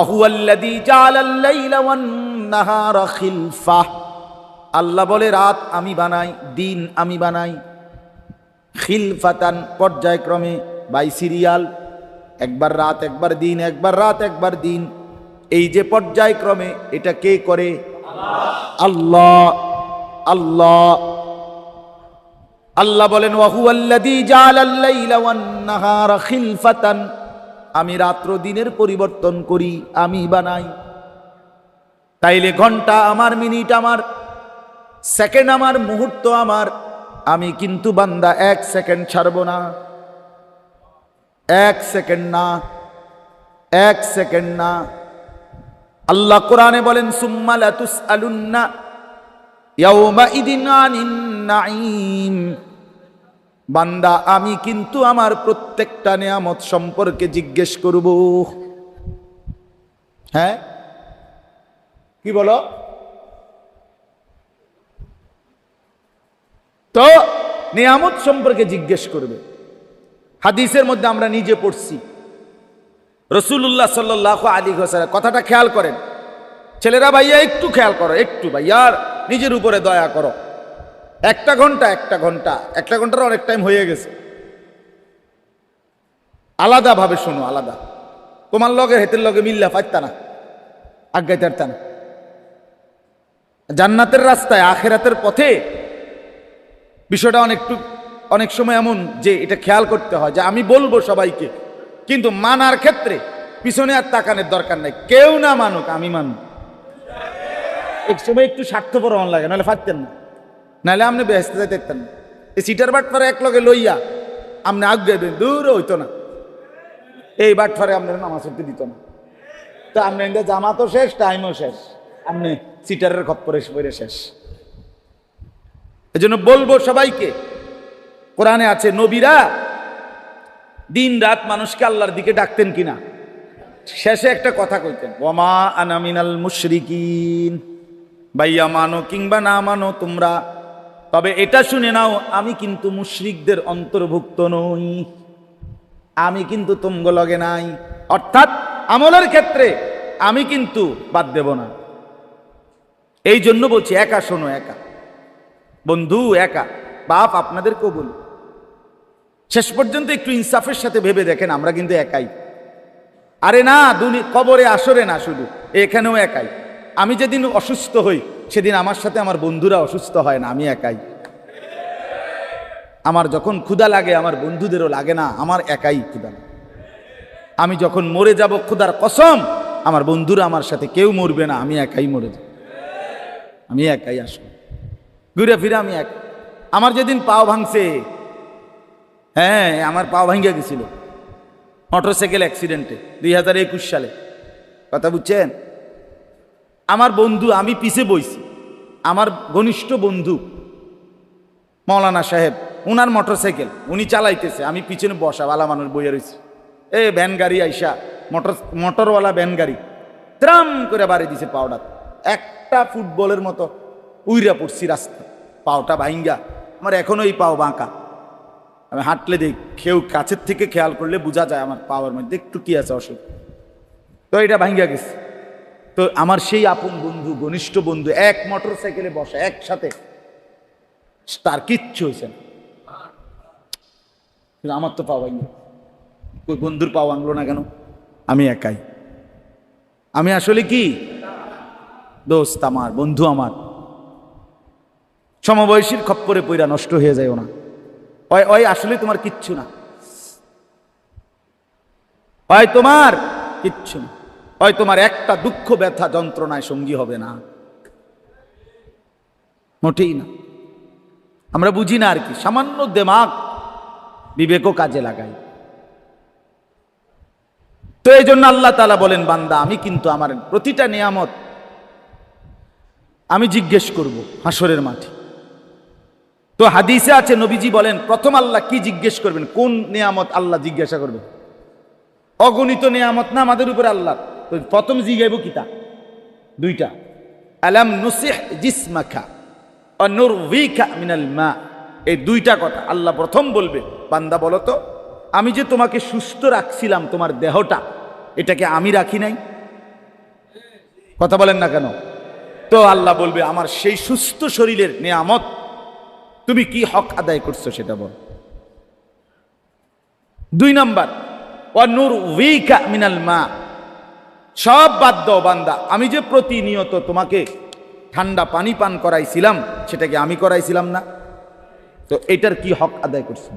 আহুয়াল্লাযী জাআলাল লাইলা ওয়ান নাহারা খিলফা। আল্লাহ বলে, রাত আমি বানাই, দিন আমি বানাই, খিলফাতান, পর্যায়ক্রমে, বাই সিরিয়াল, একবার রাত একবার দিন, একবার রাত একবার দিন। এই যে পর্যায়ক্রমে, এটা কে করে? আল্লাহ। আল্লাহ আল্লাহ বলেন, ওয়া হুয়াল্লাযী জাআলাল লাইলা ওয়ান নাহারা খিলফাতান। আমি রাত্র দিনের পরিবর্তন করি, আমি বানাই। তাইলে ঘন্টা আমার, মিনিট আমার, সেকেন্ড আমার, মুহূর্ত আমার, আমি কিন্তু বান্দা 1 সেকেন্ড ছাড়ব না, 1 সেকেন্ড না, 1 সেকেন্ড না। আল্লাহ কোরআনে বলেন, সুম্মা লাতুসআলুন্না ইয়াওমাইদিন আনিন নাঈম। বান্দা, আমি কিন্তু আমার প্রত্যেকটা নিয়ামত সম্পর্কে জিজ্ঞেস করব। হ্যাঁ, কি বলো? তো নিয়ামত সম্পর্কে জিজ্ঞেস করবে। হাদিসের মধ্যে আমরা নিজে পড়ছি, রাসূলুল্লাহ সাল্লাল্লাহু আলাইহি ওয়াসাল্লাম, কথাটা খেয়াল করেন ছেলেরা, ভাইয়া একটু খেয়াল করো, একটু ভাইয়ার নিজের উপরে দয়া করো। 1 ঘন্টা, 1 ঘন্টার অনেক টাইম হয়ে গেছে। আলাদা ভাবে শোনো, আলাদা। তোমার লগে হেতের লগে মিল্লা পাইতা না, আজ্ঞাইতে পারতা না। জান্নাতের রাস্তায়, আখেরাতের পথে বিষয়টা অনেক সময় এমন যে এটা খেয়াল করতে হয় যে আমি বলবো সবাইকে, কিন্তু মানার ক্ষেত্রে পিছনে আর তাকানোর দরকার নাই। কেউ না মানুক, আমি মানু। এক সময় একটু স্বার্থপর হন লাগে, নাহলে পারতেন না, নাহলে আপনি বেহেস্তে যাইতে পারতেন না। এই সিটার বাটফারে এক লগে লইয়া আপনি আজ্ঞাইবেন, দূর হইতো না। এই বাটফারে আপনার নামাজ পড়তে দিত না। তো আপনি জামাতও শেষ, টাইমও শেষ, আপনি সিটারের খপ্পরে পড়ে শেষ। এজন্য বলবো সবাইকে, কোরআনে আছে নবীরা দিন রাত মানুষকে আল্লাহর দিকে ডাকতেন কিনা? শেষে একটা কথা কইতেন, ওয়ামা আনা মিনাল মুশরিকিন, ভাইয়া মানো কিংবা না মানো তোমরা, তবে এটা শুনে নাও আমি কিন্তু মুশরিকদের অন্তর্ভুক্ত নই, আমি কিন্তু তুমগো লগে নাই। অর্থাৎ আমলের ক্ষেত্রে আমি কিন্তু বাদ দেব না। এই জন্য বলছি একা শোনো, একা বন্ধু, একা বাপ, আপনাদেরকেও বলি শেষ পর্যন্ত একটু ইনসাফের সাথে ভেবে দেখেন, আমরা কিন্তু একাই। আরে না, কবরে আসরে না, শুধু এখানেও একাই। আমি যেদিন অসুস্থ হই সেদিন আমার সাথে আমার বন্ধুরা অসুস্থ হয় না, আমি একাই। আমার যখন ক্ষুধা লাগে আমার বন্ধুদেরও লাগে না, আমার একাই ক্ষুধা লাগে। আমি যখন মরে যাব ক্ষুধার কসম, আমার বন্ধুরা আমার সাথে কেউ মরবে না, আমি একাই মরে যাব, আমি একাই আসবো ঘুরে ফিরে, আমি এক। আমার যেদিন পাও ভাঙছে, হ্যাঁ আমার পাও ভাঙ্গা গেছিল মোটরসাইকেল অ্যাক্সিডেন্টে 2021 সালে, কথা বুঝছেন? আমার বন্ধু, আমি পিছে বইছি, আমার ঘনিষ্ঠ বন্ধু মৌলানা সাহেব, উনার মোটরসাইকেল উনি চালাইতেছে, আমি পিছনে বসা, ভালা মানুষ বইয়া রয়েছি। ভ্যান গাড়ি আইসা, মোটরওয়ালা ভ্যান গাড়ি ত্রাম করে বাড়ি দিছে পাওটা, একটা ফুটবলের মতো উইরা পড়ছি রাস্তা, পাওটা ভাঙ্গা। আমার এখনো এই পাও বাঁকা, আমি হাঁটলে দেখ, কেউ কাছের থেকে খেয়াল করলে বোঝা যায় আমার পাওয়ার মধ্যে একটু কি আছে অসুখ। তো এটা ভাঙ্গা গেছে। তো আমার সেই আপন বন্ধু, ঘনিষ্ঠ বন্ধু, এক মোটর সাইকেলে বসা একসাথে, তার কিচ্ছু হয়েছে না, কিন্তু আমার তো পাওয়া ভাঙ্গা। ওই বন্ধুর পাওয়া ভাঙলো না কেন? আমি একাই। আমি আসলে কি দোস্ত আমার, বন্ধু আমার, সমবয়সীর খপ্পরে পইরা নষ্ট হয়ে যায় না। ওই আসলে তোমার কিচ্ছু না, ওই তোমার কিচ্ছু না, ওই তোমার একটা দুঃখ ব্যথা যন্ত্রণায় সঙ্গী হবে না, মোটেই না। আমরা বুঝি না আর কি, সামান্য দেমাগ বিবেকও কাজে লাগাই। তো এই জন্য আল্লাহ তাআলা বলেন, বান্দা আমি কিন্তু আমার প্রতিটা নিয়ামত আমি জিজ্ঞেস করব হাসরের মাঠে। তো হাদিসে আছে, নবীজি বলেন প্রথম আল্লাহ কি জিজ্ঞেস করবেন? কোন নিয়ামত আল্লাহ জিজ্ঞাসা করবেন? অগণিত নিয়ামত না আমাদের উপরে আল্লাহ, তো প্রথম জিজ্ঞাসা কিতা? দুইটা, আলাম নুসিহ জিসমাকা ওয়া নুরবিকা মিনাল মা। এই দুইটা কথা আল্লাহ প্রথম বলবে, বান্দা বলো তো আমি যে তোমাকে সুস্থ রাখছিলাম, তোমার দেহটা, এটাকে আমি রাখি নাই? কথা বলেন না কেন? তো আল্লাহ বলবে আমার সেই সুস্থ শরীরের নিয়ামত তুমি কি হক আদায় করছো সেটা বল। দুই নাম্বার, ওয়া নুরবিকা মিনাল মা, সব বাদ দাও বান্দা, আমি যে প্রতিনিয়ত তোমাকে ঠান্ডা পানি পান করাইছিলাম সেটাকে আমি করাইছিলাম না? তো এটার কি হক আদায় করছিল?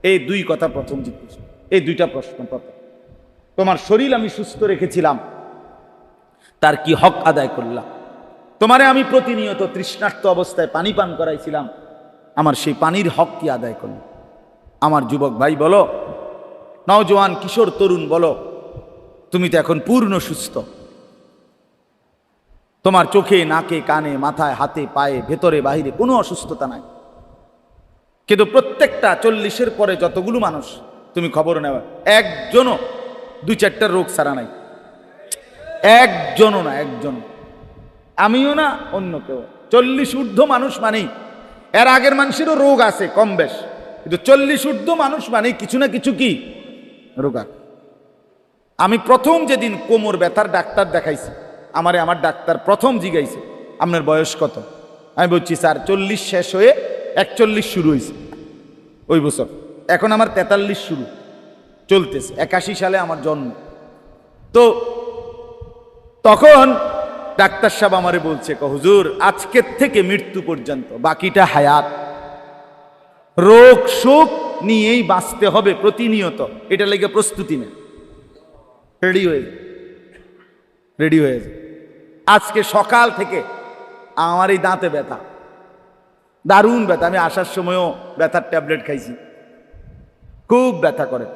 এই দুই কথা প্রথম জিজ্ঞেস, এই দুইটা প্রশ্ন প্রথম। তোমার শরীর আমি সুস্থ রেখেছিলাম, তার কি হক আদায় করলাম? তোমারে আমি প্রতিনিয়ত তৃষ্ণার্ত অবস্থায় পানি পান করাইছিলাম, আমার সেই পানির হক কি আদায় করলাম? আমার যুবক ভাই বলো, নওজোয়ান কিশোর তরুণ বলো, তুমি তো এখন পূর্ণ সুস্থ, তোমার চোখে, নাকে, কানে, মাথায়, হাতে, পায়ে, ভেতরে বাহিরে কোনো অসুস্থতা নাই। কিন্তু প্রত্যেকটা 40-এর পরে যতগুলো মানুষ তুমি খবর নেওয়া, একজনও 2-4টা রোগ ছাড়া নাই, একজনও না, একজন, আমিও না অন্য কেউ। 40 ঊর্ধ্ব মানুষ মানেই, এর আগের মানুষেরও রোগ আছে কম বেশ, কিন্তু 40 ঊর্ধ্ব মানুষ মানেই কিছু না কিছু কি রোগ আছে। আমি প্রথম যেদিন কোমর ব্যথার ডাক্তার দেখাইছি, আমার ডাক্তার প্রথম জিজ্ঞাইছে আপনার বয়স কত? আমি বলছি স্যার 40 শেষ হয়ে 41 শুরু হয়েছে ওই বছর, এখন আমার 43 শুরু চলতেছে, 81 সালে আমার জন্ম। তো তখন ডাক্তার সাহেব আমারে বলছে, হুজুর আজকের থেকে মৃত্যু পর্যন্ত বাকিটা হায়াত, রোগ শোক নিয়েই বাঁচতে হবে প্রতিনিয়ত, এটা লেগে প্রস্তুতি নেই, রেডি হয়ে যায়। আজকে সকাল থেকে আমার এই দাঁতে ব্যথা, দারুণ ব্যথা, আমি আসার সময়ও ব্যথার ট্যাবলেট খাইছি, খুব ব্যথা করে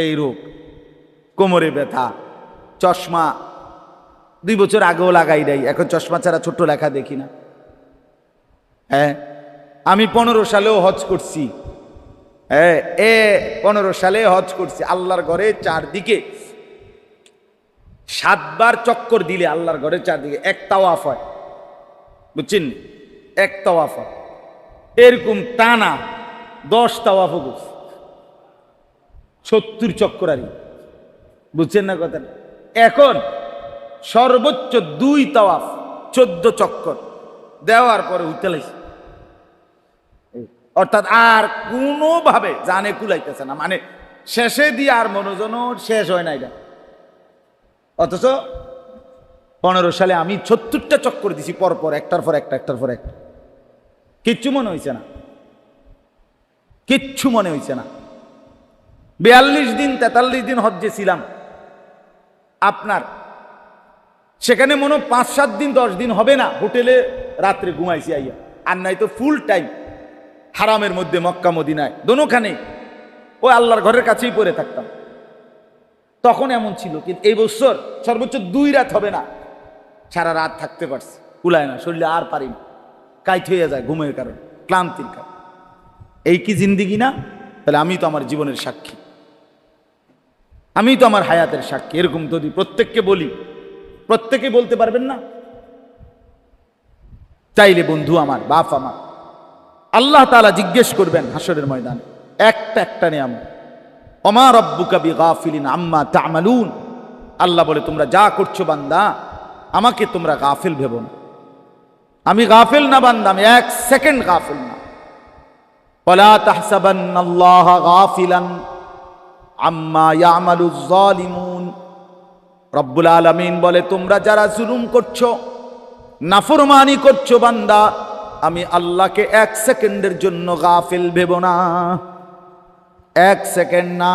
এই রোগ, কোমরে ব্যথা, চশমা 2 বছর আগেও লাগাই নাই, এখন চশমা ছাড়া ছোট্ট লেখা দেখি না। হ্যাঁ, আমি 15 সালেও হজ করছি, 15 সালে হজ করছি। আল্লাহর ঘরে চারদিকে 7 বার চক্কর দিলে আল্লাহর ঘরে চারদিকে এক তাওয়াফ হয়, বুঝছেন? এক তাওয়াফ হয়। এরকম টানা 10 তাওয়াফও করছি, 70 চক্কর। আর বুঝছেন না কথা? এখন সর্বোচ্চ 2 তাওয়াফ 14 চক্কর দেওয়ার পরে উঠতে লাগছে, অর্থাৎ আর কোনোভাবে জানে কুলাইতেছে না, মানে শেষে দিয়ে আর মনোজন শেষ হয় না এটা। অথচ 15 সালে আমি 70টা চক্কর দিছি পরপর, একটার পর একটা, একটার পর একটা। কিচ্ছু মনে হয়েছে না, কিচ্ছু মনে হয়েছে না। 42 দিন 43 দিন হজ্জে ছিলাম আপনার, সেখানে মনে 5-7 দিন 10 দিন হবে না হোটেলে রাত্রে ঘুমাইছি আইয়া, আর নাই তো ফুল টাইম হারামের মধ্যে মক্কা মদিনায় দোনোখানে ওই আল্লাহর ঘরের কাছেই পড়ে থাকতাম। তখন এমন ছিল, কিন্তু এই বছর সর্বোচ্চ 2 রাত হবে না, সারা রাত থাকতে পারছি, কুলায় না, শরীরে আর পারি না, কাইট হয়ে যায় ঘুমের কারণে, ক্লান্তির কারণে। এই কি জিন্দিগি না? তাহলে আমি তো আমার জীবনের সাক্ষী, আমি তো আমার হায়াতের সাক্ষী। এরকম যদি প্রত্যেককে বলি, প্রত্যেকে বলতে পারবেন না? চাইলে বন্ধু আমার, বাপ আমার, আল্লাহ তাআলা জিজ্ঞেস করবেন হাসরের ময়দানে একটা একটা নিয়ামত, ওমা রব্বুকা বিগাফিলিন আম্মা তা'মালুন। আল্লাহ বলে, তোমরা যা করছো বান্দা, আমাকে তোমরা গাফিল ভেবো না। আমি গাফিল না বান্দা, আমি 1 সেকেন্ড গাফিল না। ওয়ালা তাহসাবান্নাল্লাহা গাফিলান আম্মা ইয়ামালুজ জালিমুন। রব্বুল আলামিন বলে, তোমরা যারা জুলুম করছো, নাফরমানি করছো বান্দা, আমি আল্লাহকে 1 সেকেন্ডের জন্য গাফিল ভেবো না, 1 সেকেন্ড না।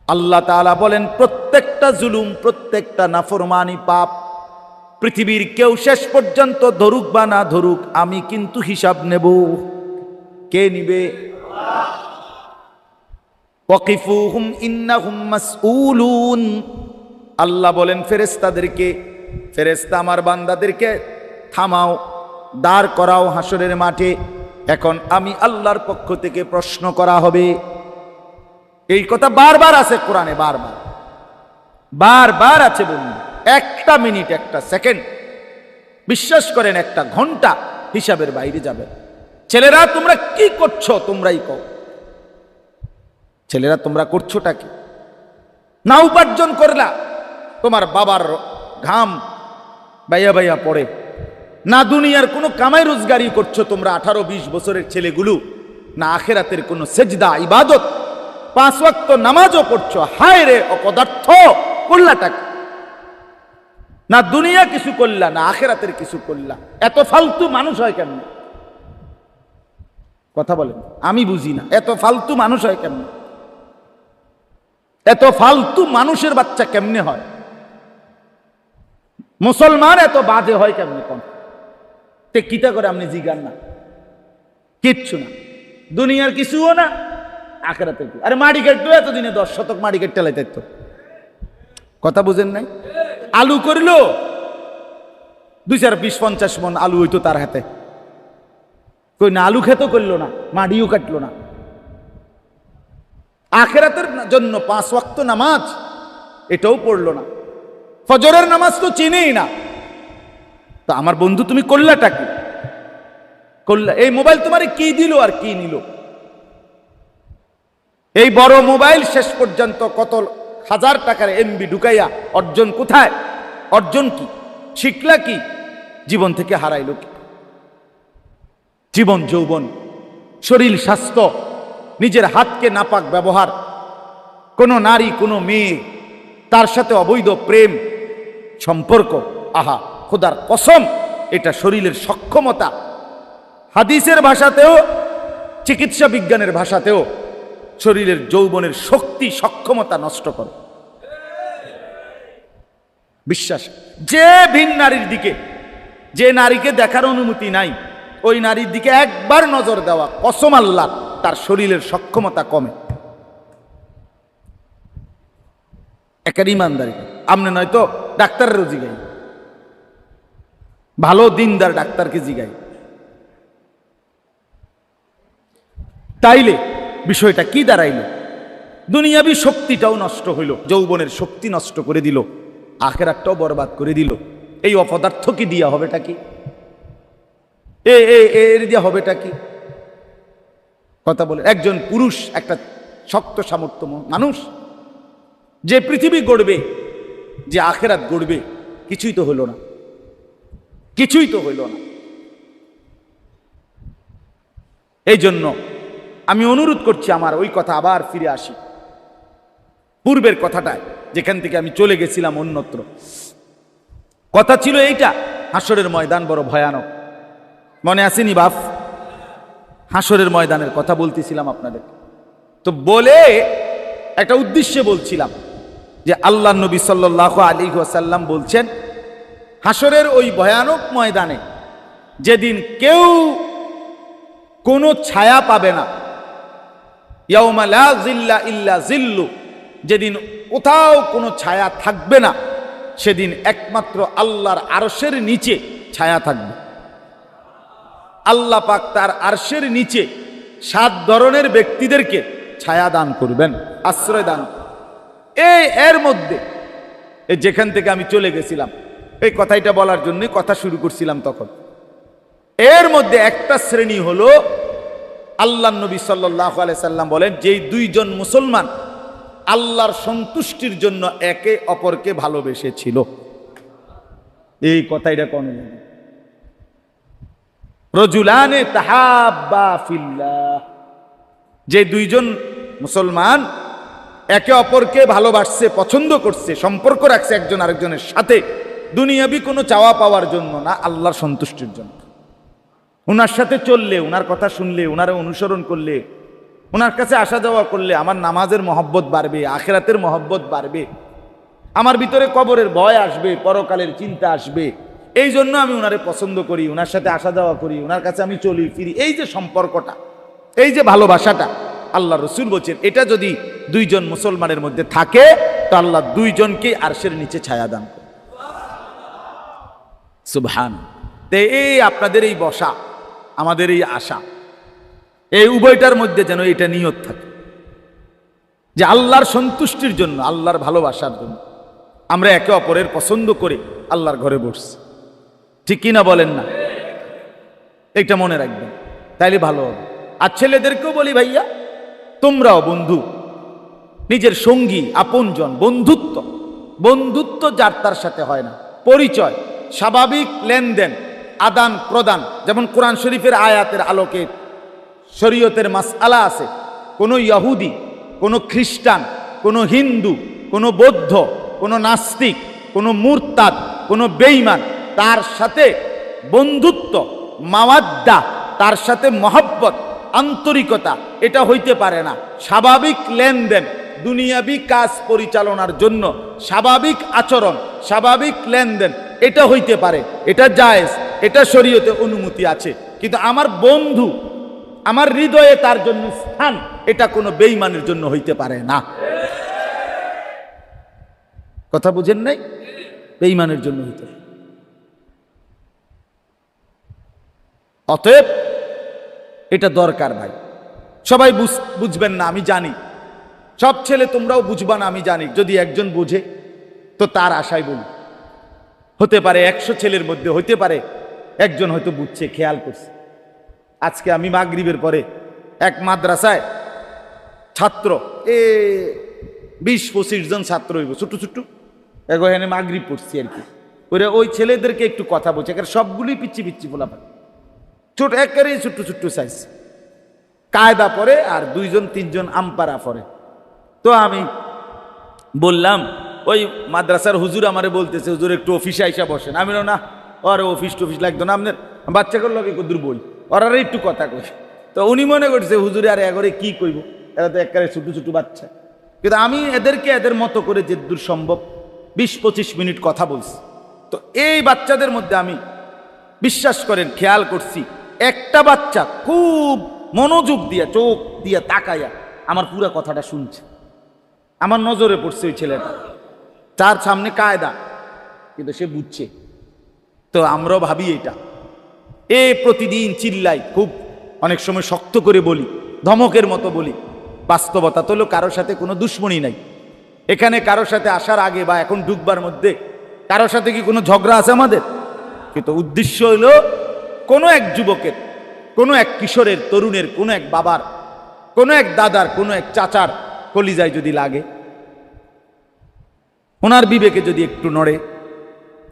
আল্লাহ তাআলা বলেন, প্রত্যেকটা জুলুম, প্রত্যেকটা নাফরমানি পাপ পৃথিবীর কেউ শেষ পর্যন্ত ধরুক বা না ধরুক, আমি কিন্তু হিসাব নেব। কে নিবে? ওয়াকিফুহুম ইন্নাহুম মাসউলুন। আল্লাহ বলেন ফেরেশতাদেরকে, ফেরেশতা আমার বান্দাদেরকে থামাও, দাঁড় করাও হাসরের মাঠে, এখন আমি আল্লাহর পক্ষ থেকে প্রশ্ন করা হবে। এই কথা বারবার আছে কোরআনে, বারবার বারবার আছে বন্ধু। 1টা মিনিট, 1টা সেকেন্ড, বিশ্বাস করেন 1টা ঘন্টা হিসাবের বাইরে যাবে। ছেলেরা তোমরা কি করছো? তোমরাই কও, ছেলেরা তোমরা করছোটা কি? না উপার্জন করলা, তোমার বাবার ঘাম বাইয়া বাইয়া পড়ে, না দুনিয়ার কোনো কামাই রোজগারি করছো তোমরা 18-20 বছরের ছেলেগুলো, না আখেরাতের কোনো সেজদা ইবাদত 5 ওয়াক্ত নামাজও পড়ছো। হায় রে অপদার্থ, করলাটা কি? না দুনিয়া কিছু করলা, না আখেরাতের কিছু করলা। এত ফালতু মানুষ হয় কেমনে? কথা বলেন, আমি বুঝি না, এত ফালতু মানুষ হয় কেমনে? এত ফালতু মানুষের বাচ্চা কেমনে হয়? মুসলমান এত বাজে হয় কেমনে? কোন তে কিতা করে আপনি জিগান না? কিচ্ছু না, দুনিয়ার কিছুও না, আখেরাতের কি? আরে মাটি কাটতো এতদিনে 10 শতক মাটি কেটে লাইতে তো। কথা বুঝেন নাই? আলু করিল 2-4-20-50 মন আলু হইতো তার হাতে, কই না আলু খেতো করলো না, মাটিও কাটলো না। আখেরাতের জন্য 5 ওয়াক্ত নামাজ এটাও পড়লো না, ফজরের নামাজ তো চিনেই না। তো আমার বন্ধু তুমি করলাটা কি? করলা এই মোবাইল তোমারে কি দিল আর কি নিল? এই বড় মোবাইল শেষ পর্যন্ত কত হাজার টাকার এমবি ঢুকাইয়া অর্জন কোথায়? অর্জন কি? শিখলা কি? জীবন থেকে হারাইল কি? জীবন যৌবন, শরীর স্বাস্থ্য, নিজের হাতকে নাপাক ব্যবহার, কোনো নারী কোনো মেয়ে তার সাথে অবৈধ প্রেম সম্পর্ক, আহা খোদার কসম, এটা শরীরের সক্ষমতা, হাদিসের ভাষাতেও চিকিৎসা বিজ্ঞানের ভাষাতেও শরীরের যৌবনের শক্তি সক্ষমতা নষ্ট করে। বিশ্বাস, যে ভিন নারীর দিকে, যে নারীকে দেখার অনুমতি নাই, ওই নারীর দিকে একবার নজর দেওয়া, কসম আল্লাহ, তার শরীরের সক্ষমতা কমে। একের ইমানদারি আমনে নয়তো ডাক্তারেরও জিগাই, ভালো দিনদার ডাক্তারকে জিগাই, তাইলে বিষয়টা কি দাঁড়াইল? দুনিয়াবি শক্তিটাও নষ্ট হইল, যৌবনের শক্তি নষ্ট করে দিল, আখেরাতটাও বরবাদ করে দিল। এই অপদার্থ কি দিয়া হবেটা কি? এর দিয়া হবেটা কি? কথা বলে একজন পুরুষ, একটা শক্ত সামর্থ্য মানুষ, যে পৃথিবী গড়বে, যে আখেরাত গড়বে, কিছুই তো হইল না, কিছুই তো হইল না। এই জন্য আমি অনুরোধ করছি, আমার ওই কথা আবার ফিরে আসি, পূর্বের কথাটায়, যেখান থেকে আমি চলে গেছিলাম অন্যত্র। কথা ছিল এইটা, হাসরের ময়দান বড় ভয়ানক। মনে আসেনি বাপ? হাসরের ময়দানের কথা বলতেছিলাম আপনাদের। তো বলে একটা উদ্দেশ্যে বলছিলাম যে আল্লাহ নবী সাল্লাল্লাহু আলাইহি ওয়াসাল্লাম বলছেন, হাসরের ওই ভয়ানক ময়দানে যেদিন কেউ কোনো ছায়া পাবে না, ইয়াউমা লা জিল্লা ইল্লা জিল্লু, যেদিন কোথাও কোনো ছায়া থাকবে না, সেদিন একমাত্র আল্লাহর আরশের নিচে ছায়া থাকবে। আল্লাহ পাক তার আরশের নিচে 7 ধরনের ব্যক্তিদেরকে ছায়া দান করবেন, আশ্রয় দান। এর মধ্যে যেখান থেকে আমি চলে গেছিলাম, এই কথাটা বলার জন্য কথা শুরু করছিলাম তখন, এর মধ্যে একটা শ্রেণী হলো, আল্লাহ নবী সাল্লাল্লাহু আলাইহি সাল্লাম বলেন, যেই 2 জন মুসলমান আল্লাহর সন্তুষ্টির জন্য একে অপরকে ভালোবেসেছিল। এই কথাটা কোন রজুলানে তাহাব্বা ফিল্লাহ, যে 2 জন মুসলমান একে অপরকে ভালোবাসছে, পছন্দ করছে, সম্পর্ক রাখছে একজন আরেকজনের সাথে, দুনিয়াবি কোনো চাওয়া পাওয়ার জন্য না, আল্লাহর সন্তুষ্টির জন্য। উনার সাথে চললে, উনার কথা শুনলে, উনারে অনুসরণ করলে, উনার কাছে আসা যাওয়া করলে আমার নামাজের মহব্বত বাড়বে, আখিরাতের মহব্বত বাড়বে, আমার ভিতরে কবরের ভয় আসবে, পরকালের চিন্তা আসবে। এই জন্য আমি উনারে পছন্দ করি, উনার সাথে আসা যাওয়া করি, উনার কাছে আমি চলি ফিরি। এই যে সম্পর্কটা, এই যে ভালোবাসাটা, আল্লাহ রসুল বলছেন, এটা যদি 2 জন মুসলমানের মধ্যে থাকে, তো আল্লাহ 2 জনকে আরশের নিচে ছায়া দান করে। সুবহান। এই আপনাদের এই বসা, আমাদের এই আশা, এই উভয়টার মধ্যে যেন এটা নিয়ত থাকে যে আল্লাহর সন্তুষ্টির জন্য, আল্লাহর ভালোবাসার জন্য আমরা একে অপরের পছন্দ করে আল্লাহর ঘরে বসছি। ঠিক কিনা বলেন না? এটা মনে রাখবেন, তাইলে ভালো হবে। আর ছেলেদেরকেও বলি, ভাইয়া তোমরাও বন্ধু, নিজের সঙ্গী, আপনজন, বন্ধুত্ব, বন্ধুত্ব যার তার সাথে হয় না, পরিচয়, স্বাভাবিক লেনদেন, আদান প্রদান, যেমন কোরআন শরীফের আয়াতের আলোকে শরীয়তের মাসআলা আছে। কোনো ইহুদি, কোনো খ্রিস্টান, কোনো হিন্দু, কোনো বৌদ্ধ, কোনো নাস্তিক, কোনো মুরতাদ, কোনো বেঈমান, তার সাথে বন্ধুত্ব, মাওয়াদ্দা, তার সাথে মহব্বত, আন্তরিকতা, এটা হইতে পারে না। স্বাভাবিক লেনদেন, দুনিয়াবি কাজ পরিচালনার জন্য স্বাভাবিক আচরণ, স্বাভাবিক লেনদেন, এটা হইতে পারে, এটা জায়েজ, এটা শরীয়তে অনুমতি আছে। কিন্তু আমার বন্ধু, আমার হৃদয়ে তার জন্য স্থান, এটা কোনো বেঈমানের জন্য হইতে পারে না। কথা বুঝেন নাই? বেঈমানের জন্য হইতে পারে। অতএব এটা দরকার ভাই। সবাই বুঝবেন না আমি জানি, সব ছেলে তোমরাও বুঝবা না আমি জানি। যদি একজন বুঝে তো তার আশায় বলি, হতে পারে 100 ছেলের মধ্যে হইতে পারে একজন হয়তো বুঝছে, খেয়াল করছে। আজকে আমি মাগরিবের পরে এক মাদ্রাসায় ছাত্র, 20-25 জন ছাত্র হইব, ছোট্ট ছোট্ট, এখানে মাগরিব পড়ছি আর কি, ওই ছেলেদেরকে একটু কথা বলছে, সবগুলি পিচ্ছি পিচ্ছি ফোলাফান, ছোট একেবারে ছোট্ট ছোট্ট সাইজ, কায়দা পরে আর 2-3 জন আমপারা পরে। তো আমি বললাম, ওই মাদ্রাসার হুজুর আমারে বলতেছে, হুজুর একটু অফিসে আইসা বসেন। আমি না, ওরে অফিস টফিস লাগতো না, আপনার বাচ্চাগুলো লগে কদূর বই, ওরা একটু কথা কই। তো উনি মনে করছে হুজুরে আর এগরে কি কইব, এরা তো একেবারে ছোট ছোট বাচ্চা। কিন্তু আমি এদেরকে এদের মতো করে যে দূর সম্ভব 20-25 মিনিট কথা বলছি। তো এই বাচ্চাদের মধ্যে আমি, বিশ্বাস করেন, খেয়াল করছি, একটা বাচ্চা খুব মনোযোগ দিয়া, চোখ দিয়া তাকাইয়া আমার পুরো কথাটা শুনছে। আমার নজরে পড়ছে ওই ছেলেটা, তার সামনে কায়দা, কিন্তু সে বুঝছে। তো আমরাও ভাবি এটা, প্রতিদিন চিল্লাই, খুব অনেক সময় শক্ত করে বলি, ধমকের মতো বলি, বাস্তবতা তো হলো কারোর সাথে কোনো দুশ্মনী নাই। এখানে কারোর সাথে আসার আগে বা এখন ঢুকবার মধ্যে কারোর সাথে কি কোনো ঝগড়া আছে আমাদের? কিন্তু উদ্দেশ্য হলো কোনো এক যুবকের, কোনো এক কিশোরের, তরুণের, কোনো এক বাবার, কোনো এক দাদার, কোনো এক চাচার কলিজায় যদি লাগে, ওনার বিবেকে যদি একটু নড়ে,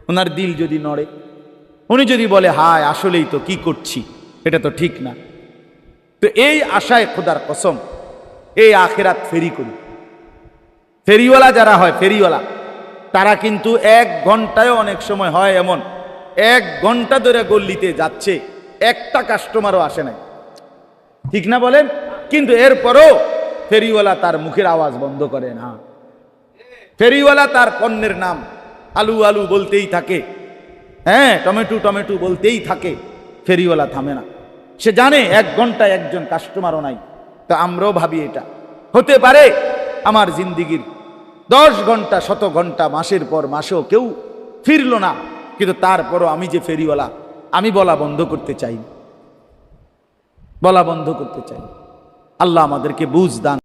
ওনার দিল যদি নড়ে, উনি যদি বলে হায় আসলেই তো কি করছি, এটা তো ঠিক না, তো এই আশায় খোদার কসম এই আখেরাত ফেরি করি। ফেরিওয়ালা যারা হয়, ফেরিওয়ালা তারা কিন্তু 1 ঘন্টায় অনেক সময় হয় এমন 1 ঘন্টা ধরে গল্লিতে যাচ্ছে, একটা কাস্টমারও আসে নাই, ঠিক না বলেন? কিন্তু এরপরও ফেরিওয়ালা তার মুখের আওয়াজ বন্ধ করে না। ফেরিওয়ালা তার পণ্যের নাম আলু আলু বলতেই থাকে, হ্যাঁ টমেটো টমেটো বলতেই থাকে, ফেরিওয়ালা থামে না। সে জানে 1 ঘন্টায় একজন কাস্টমারও নাই। তো আমরাও ভাবি এটা হতে পারে আমার জিন্দিগির 10 ঘন্টা, 100 ঘন্টা, মাসের পর মাসেও কেউ ফিরল না, কিন্তু তারপরও আমি যে ফেরিওয়ালা, আমি বলা বন্ধ করতে চাই, বলা বন্ধ করতে চাই। আল্লাহ আমাদেরকে বুঝ দান।